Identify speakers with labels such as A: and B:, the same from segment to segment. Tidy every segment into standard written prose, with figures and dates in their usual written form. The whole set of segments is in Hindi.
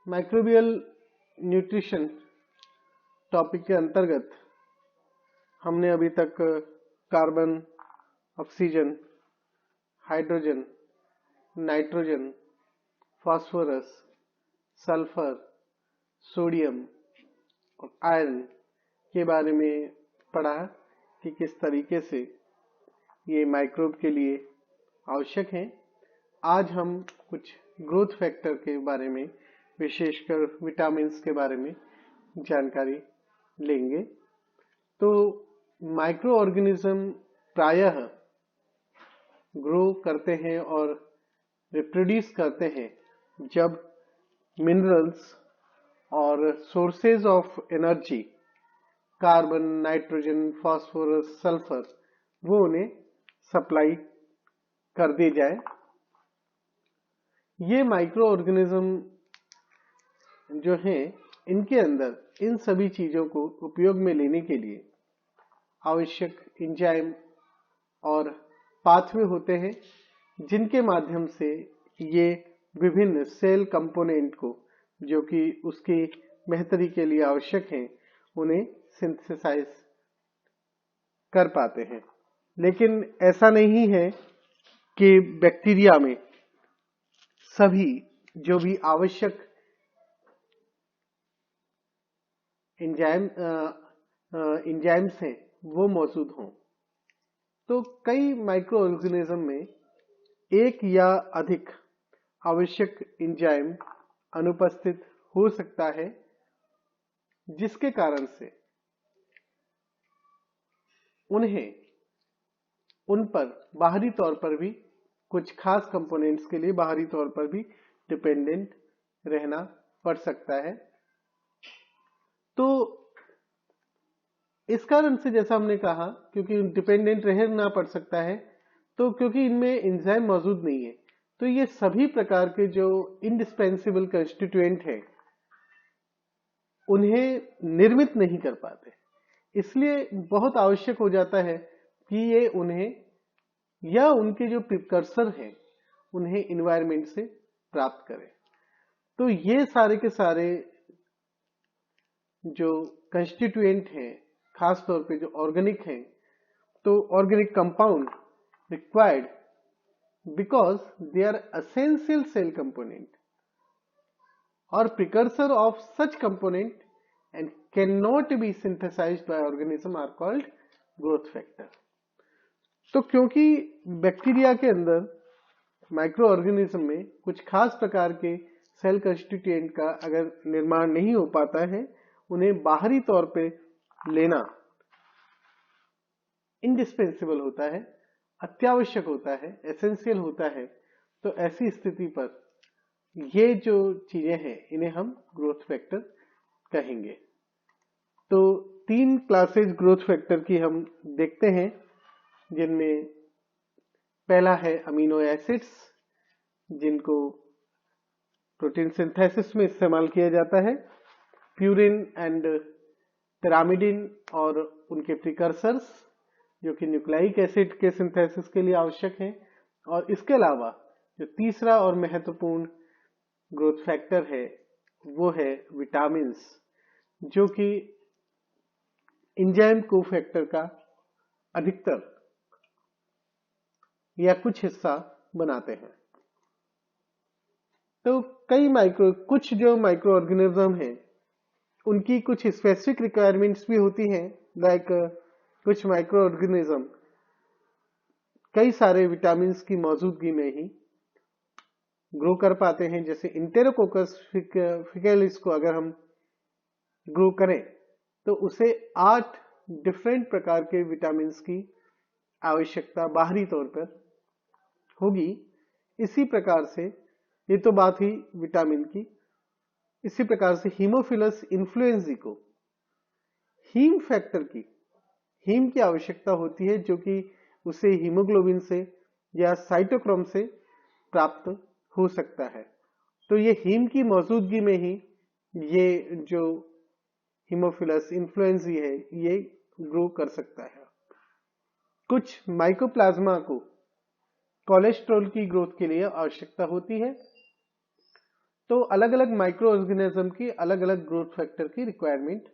A: माइक्रोबियल न्यूट्रिशन टॉपिक के अंतर्गत हमने अभी तक carbon, oxygen, hydrogen, nitrogen, phosphorus, sulphur, sodium और आयरन के बारे में पढ़ा कि किस तरीके से ये माइक्रोब के लिए आवश्यक हैं। आज हम कुछ ग्रोथ फैक्टर के बारे में, विशेषकर विटामिन्स के बारे में जानकारी लेंगे। तो माइक्रो ऑर्गेनिज्म प्रायः ग्रो करते हैं और रिप्रोड्यूस करते हैं जब मिनरल्स और sources of energy, carbon, nitrogen, phosphorus, sulphur, वो उन्हें सप्लाई कर दी जाए। ये माइक्रो ऑर्गेनिज्म जो हैं, इनके अंदर इन सभी चीजों को उपयोग में लेने के लिए आवश्यक एंजाइम और पाथवे होते हैं, जिनके माध्यम से ये विभिन्न सेल कंपोनेंट को, जो कि उसकी बेहतरी के लिए आवश्यक हैं, उन्हें सिंथेसाइज कर पाते हैं। लेकिन ऐसा नहीं है कि बैक्टीरिया में सभी जो भी आवश्यक एंजाइम्स हैं वो मौजूद हों। तो कई माइक्रो ऑर्गेनिज्म में एक या अधिक आवश्यक एंजाइम अनुपस्थित हो सकता है, जिसके कारण से उन्हें उन पर बाहरी तौर पर भी, कुछ खास कंपोनेंट्स के लिए बाहरी तौर पर भी डिपेंडेंट रहना पड़ सकता है। तो इस कारण से, जैसा हमने कहा, क्योंकि डिपेंडेंट रहना पड़ सकता है, तो क्योंकि इनमें एंजाइम मौजूद नहीं है, तो ये सभी प्रकार के जो इंडिस्पेंसिबल कंस्टिट्यूएंट हैं उन्हें निर्मित नहीं कर पाते। इसलिए बहुत आवश्यक हो जाता है कि ये उन्हें या उनके जो प्रिकर्सर हैं उन्हें एनवायरनमेंट से प्राप्त करें। तो ये सारे के सारे जो कंस्टिट्यूएंट हैं, खास तौर पे जो ऑर्गेनिक हैं, तो organic compound required because they are essential cell component और precursor of such component and can not be synthesized by organism are called growth factor. तो क्योंकि बैक्टीरिया के अंदर, माइक्रो ऑर्गेनिज्म में कुछ खास प्रकार के सेल कंस्टिट्यूएंट का अगर निर्माण नहीं हो पाता है, उन्हें बाहरी तौर पे लेना इंडिस्पेंसिबल होता है, अत्यावश्यक होता है, एसेंशियल होता है। तो ऐसी स्थिति पर ये जो चीजें हैं, इन्हें हम ग्रोथ फैक्टर कहेंगे। तो 3 क्लासेस ग्रोथ फैक्टर की हम देखते हैं, जिनमें पहला है अमीनो एसिड्स, जिनको प्रोटीन सिंथेसिस में इस्तेमाल किया जाता है, प्यूरिन एंड पिरामिडिन और उनके प्रिकर्सर्स, जो कि न्यूक्लिक एसिड के सिंथेसिस के लिए आवश्यक हैं। और इसके अलावा जो तीसरा और महत्वपूर्ण ग्रोथ फैक्टर है वो है विटामिन्स, जो कि एंजाइम कोफैक्टर का अधिकतर या कुछ हिस्सा बनाते हैं। तो कुछ जो माइक्रो ऑर्गेनिज्म हैं, उनकी कुछ स्पेसिफिक रिक्वायरमेंट्स भी होती हैं। लाइक कुछ माइक्रो ऑर्गेनिज्म कई सारे विटामिन्स की मौजूदगी में ही ग्रो कर पाते हैं। जैसे इंटेरोकोकस फिकेलिस को अगर हम ग्रो करें तो उसे 8 डिफरेंट प्रकार के विटामिन्स की आवश्यकता बाहरी तौर पर होगी। इसी प्रकार से, ये तो बात ही विटामिन की, इसी प्रकार से हीमोफिलस इन्फ्लुएंजी को हीम फैक्टर की, हीम की आवश्यकता होती है, जो कि उसे हीमोग्लोबिन से या साइटोक्रोम से प्राप्त हो सकता है। तो ये हीम की मौजूदगी में ही ये जो हीमोफिलस इन्फ्लुएंजी है, ये ग्रो कर सकता है। कुछ माइकोप्लाज्मा को कोलेस्ट्रॉल की ग्रोथ के लिए आवश्यकता होती है। तो अलग अलग माइक्रो ऑर्गेनिज्म की अलग अलग ग्रोथ फैक्टर की रिक्वायरमेंट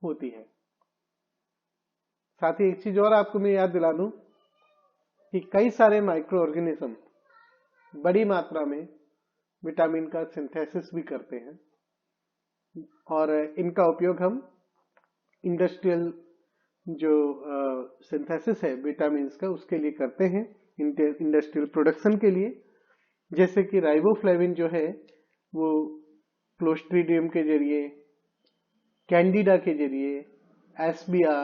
A: होती है। साथ ही एक चीज और आपको मैं याद दिला दूं कि कई सारे माइक्रो ऑर्गेनिज्म बड़ी मात्रा में विटामिन का सिंथेसिस भी करते हैं और इनका उपयोग हम इंडस्ट्रियल जो सिंथेसिस है विटामिन का उसके लिए करते हैं, इंडस्ट्रियल प्रोडक्शन के लिए। जैसे कि राइबोफ्लेविन जो है वो क्लोस्ट्रीडियम के जरिए, कैंडिडा के जरिए, एस्बिया,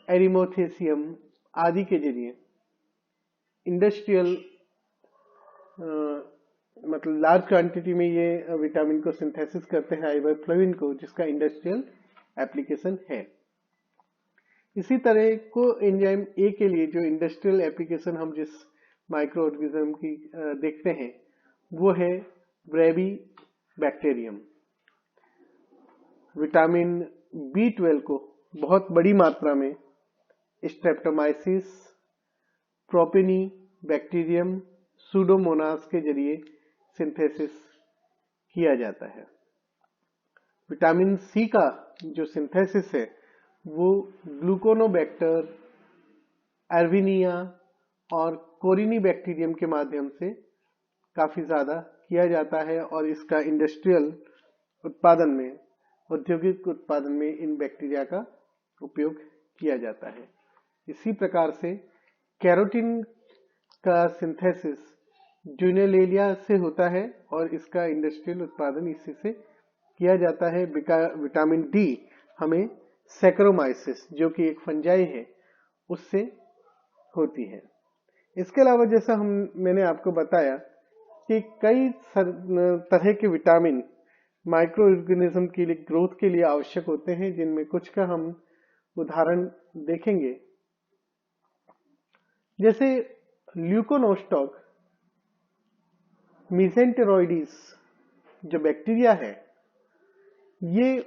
A: एरिमोथेसियम आदि के जरिए इंडस्ट्रियल मतलब लार्ज क्वांटिटी में ये विटामिन को सिंथेसिस करते हैं राइबोफ्लेविन को, जिसका इंडस्ट्रियल एप्लीकेशन है। इसी तरह को एंजाइम ए के लिए जो इंडस्ट्रियल एप्लीकेशन हम जिस माइक्रो ऑर्गेनिज्म की देखते हैं वो है ब्रेबी बैक्टीरियम। विटामिन B12 को बहुत बड़ी मात्रा में स्ट्रेप्टोमाइसिस, प्रोपिनी बैक्टीरियम, सूडोमोनास के जरिए सिंथेसिस किया जाता है। विटामिन सी का जो सिंथेसिस है वो ग्लूकोनोबैक्टर, एर्विनिया और कोरिनी बैक्टीरियम के माध्यम से काफी ज्यादा किया जाता है और इसका इंडस्ट्रियल उत्पादन में, औद्योगिक उत्पादन में इन बैक्टीरिया का उपयोग किया जाता है। इसी प्रकार से कैरोटीन का सिंथेसिस ड्यूनेलेलिया से होता है और इसका इंडस्ट्रियल उत्पादन इसी से किया जाता है। विटामिन डी हमें सैकरोमाइसिस जो कि एक फंजाई है उससे होती है। इसके अलावा जैसा मैंने आपको बताया कि कई तरह के विटामिन माइक्रो ऑर्गेनिज्म के लिए ग्रोथ के लिए आवश्यक होते हैं, जिनमें कुछ का हम उदाहरण देखेंगे। जैसे ल्यूकोनोस्टॉक मीसेंटेरोइडिस जो बैक्टीरिया है, ये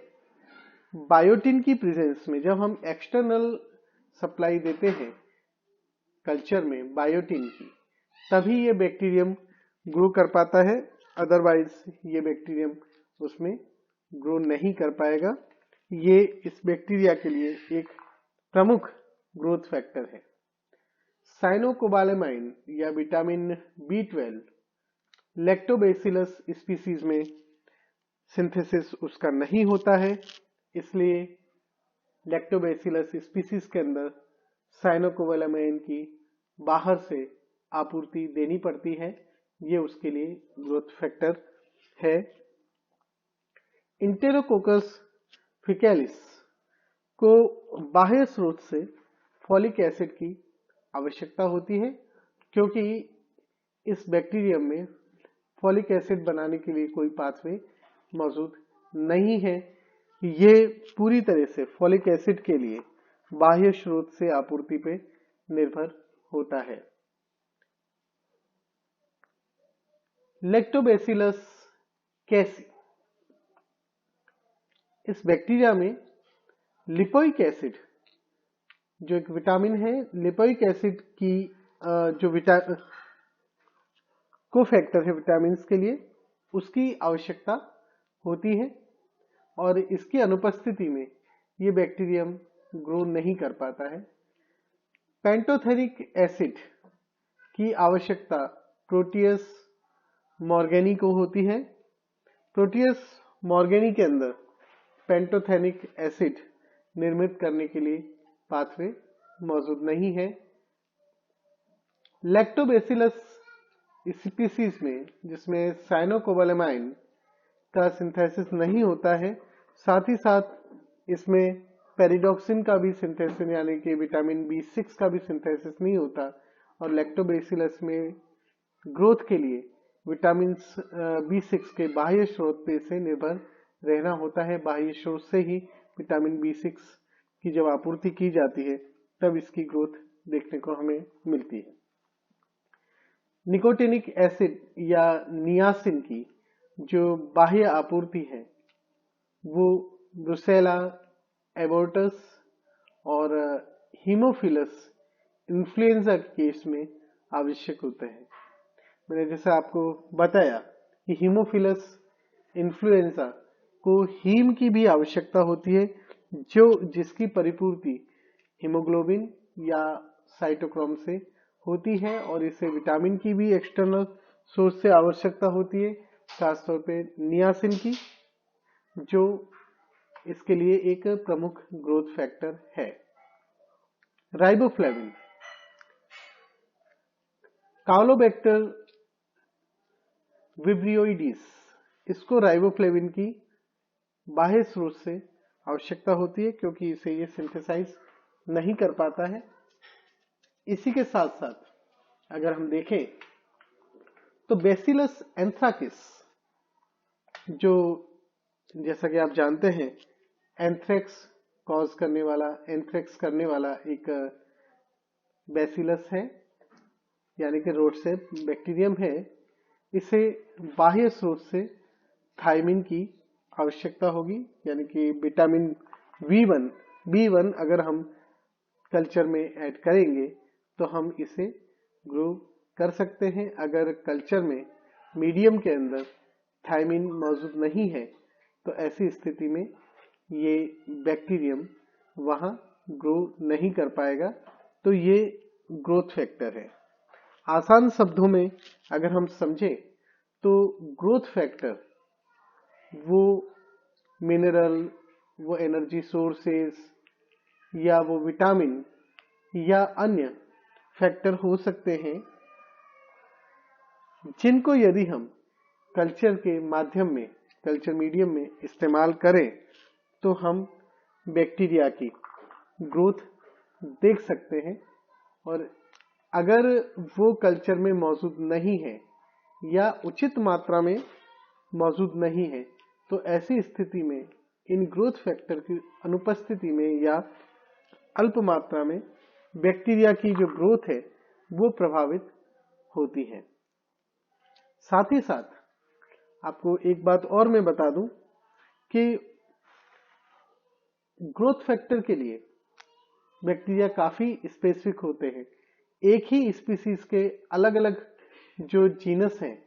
A: बायोटिन की प्रेजेंस में जब हम एक्सटर्नल सप्लाई देते हैं कल्चर में बायोटिन की, तभी ये बैक्टीरियम ग्रो कर पाता है, अदरवाइज ये बैक्टीरियम उसमें ग्रो नहीं कर पाएगा। ये इस बैक्टीरिया के लिए एक प्रमुख ग्रोथ फैक्टर है। साइनोकोबालेमाइन या विटामिन B12 लैक्टोबैसिलस स्पीसीज में सिंथेसिस उसका नहीं होता है, इसलिए लैक्टोबैसिलस स्पीसीज के अंदर साइनोकोबालेमाइन की बाहर से आपूर्ति देनी पड़ती है। ये उसके लिए ग्रोथ फैक्टर है। इंटेरोकोकस फिकैलिस को बाह्य स्रोत से फॉलिक एसिड की आवश्यकता होती है, क्योंकि इस बैक्टीरियम में फॉलिक एसिड बनाने के लिए कोई पाथवे मौजूद नहीं है। ये पूरी तरह से फॉलिक एसिड के लिए बाह्य स्रोत से आपूर्ति पे निर्भर होता है। लैक्टोबैसिलस कैसी, इस बैक्टीरिया में लिपोइक एसिड जो एक विटामिन है, लिपोइक एसिड की जो कोफैक्टर है विटामिन के लिए, उसकी आवश्यकता होती है और इसकी अनुपस्थिति में ये बैक्टीरियम ग्रो नहीं कर पाता है। पेंटोथेरिक एसिड की आवश्यकता प्रोटियस मॉर्गेनी को होती है। प्रोटियस मॉर्गेनी के अंदर पेंटोथेनिक एसिड निर्मित करने के लिए पाथवे मौजूद नहीं है। लैक्टोबैसिलस स्पीसीज में जिसमें साइनोकोबालेमाइन का सिंथेसिस नहीं होता है, साथ ही साथ इसमें पेरिडॉक्सिन का भी सिंथेसिस यानी कि विटामिन B6 का भी सिंथेसिस नहीं होता और लैक्टोबैसिलस में ग्रोथ के लिए विटामिन B6 के बाह्य स्रोत पे से निर्भर रहना होता है। बाह्य स्रोत से ही विटामिन B6 की जब आपूर्ति की जाती है तब इसकी ग्रोथ देखने को हमें मिलती है। निकोटिनिक एसिड या नियासिन की जो बाह्य आपूर्ति है वो ब्रुसेला एबोर्टस और हीमोफिलस इन्फ्लुएंजा के केस में आवश्यक होते हैं। मैंने जैसे आपको बताया कि हीमोफिलस इन्फ्लुएंजा को हीम की भी आवश्यकता होती है, जिसकी परिपूर्ति हीमोग्लोबिन या साइटोक्रोम से होती है, और इसे विटामिन की भी एक्सटर्नल सोर्स से आवश्यकता होती है, खासतौर पे नियासिन की, जो इसके लिए एक प्रमुख ग्रोथ फैक्टर है। राइबोफ्लेविन, काउलोबैक्टर विब्रियोइडिस, इसको राइबोफ्लेविन की बाह्य स्रोत से आवश्यकता होती है क्योंकि इसे ये सिंथेसाइज नहीं कर पाता है। इसी के साथ साथ अगर हम देखें तो बेसिलस एंथ्राकिस, जो जैसा कि आप जानते हैं एंथ्रेक्स करने वाला एक बेसिलस है, यानी कि रोडसेप बैक्टीरियम है। इसे बाह्य स्रोत से थायमिन की आवश्यकता होगी, यानी कि विटामिन बी1 अगर हम कल्चर में ऐड करेंगे तो हम इसे ग्रो कर सकते हैं। अगर कल्चर में मीडियम के अंदर थायमिन मौजूद नहीं है तो ऐसी स्थिति में ये बैक्टीरियम वहां ग्रो नहीं कर पाएगा, तो ये ग्रोथ फैक्टर है। आसान शब्दों में अगर हम समझें तो ग्रोथ फैक्टर वो मिनरल, वो एनर्जी सोर्सेस या वो विटामिन या अन्य फैक्टर हो सकते हैं जिनको यदि हम कल्चर के माध्यम में, कल्चर मीडियम में इस्तेमाल करें तो हम बैक्टीरिया की ग्रोथ देख सकते हैं। और अगर वो कल्चर में मौजूद नहीं है या उचित मात्रा में मौजूद नहीं है तो ऐसी स्थिति में इन ग्रोथ फैक्टर की अनुपस्थिति में या अल्प मात्रा में बैक्टीरिया की जो ग्रोथ है वो प्रभावित होती है। साथ ही साथ आपको एक बात और मैं बता दूं कि ग्रोथ फैक्टर के लिए बैक्टीरिया काफी स्पेसिफिक होते हैं। एक ही स्पीसीज के अलग अलग जो जीनस हैं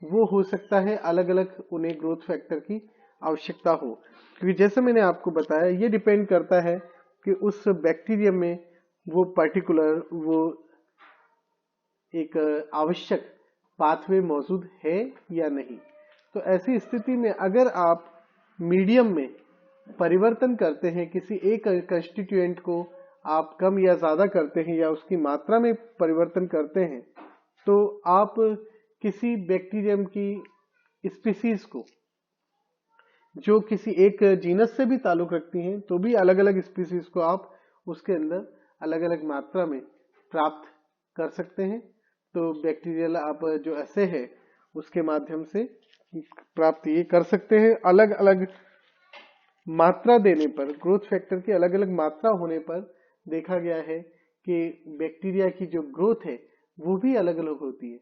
A: वो हो सकता है अलग अलग उन्हें ग्रोथ फैक्टर की आवश्यकता हो, क्योंकि जैसे मैंने आपको बताया ये डिपेंड करता है कि उस बैक्टीरियम में वो पर्टिकुलर वो एक आवश्यक पाथवे मौजूद है या नहीं। तो ऐसी स्थिति में अगर आप मीडियम में परिवर्तन करते हैं, किसी एक कंस्टिट्यूएंट को आप कम या ज्यादा करते हैं या उसकी मात्रा में परिवर्तन करते हैं, तो आप किसी बैक्टीरियम की स्पीसीज को जो किसी एक जीनस से भी ताल्लुक रखती हैं तो भी अलग अलग स्पीसीज को आप उसके अंदर अलग अलग मात्रा में प्राप्त कर सकते हैं। तो बैक्टीरियल आप जो ऐसे है उसके माध्यम से प्राप्त ये कर सकते हैं। अलग अलग मात्रा देने पर, ग्रोथ फैक्टर की अलग अलग मात्रा होने पर देखा गया है कि बैक्टीरिया की जो ग्रोथ है वो भी अलग अलग होती है।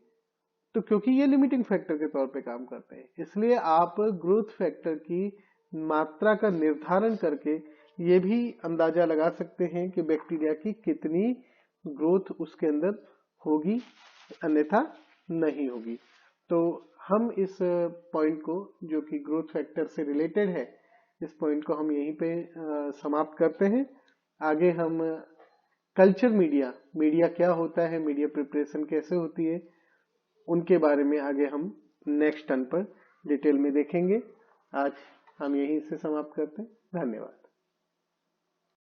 A: तो क्योंकि ये लिमिटिंग फैक्टर के तौर पे काम करते हैं, इसलिए आप ग्रोथ फैक्टर की मात्रा का निर्धारण करके ये भी अंदाजा लगा सकते हैं कि बैक्टीरिया की कितनी ग्रोथ उसके अंदर होगी, अन्यथा नहीं होगी। तो हम इस पॉइंट को, जो कि ग्रोथ फैक्टर से रिलेटेड है, इस पॉइंट को हम यहीं पे समाप्त करते हैं। आगे हम कल्चर मीडिया क्या होता है, मीडिया प्रिपरेशन कैसे होती है, उनके बारे में आगे हम नेक्स्ट टर्न पर डिटेल में देखेंगे। आज हम यहीं से समाप्त करते हैं। धन्यवाद।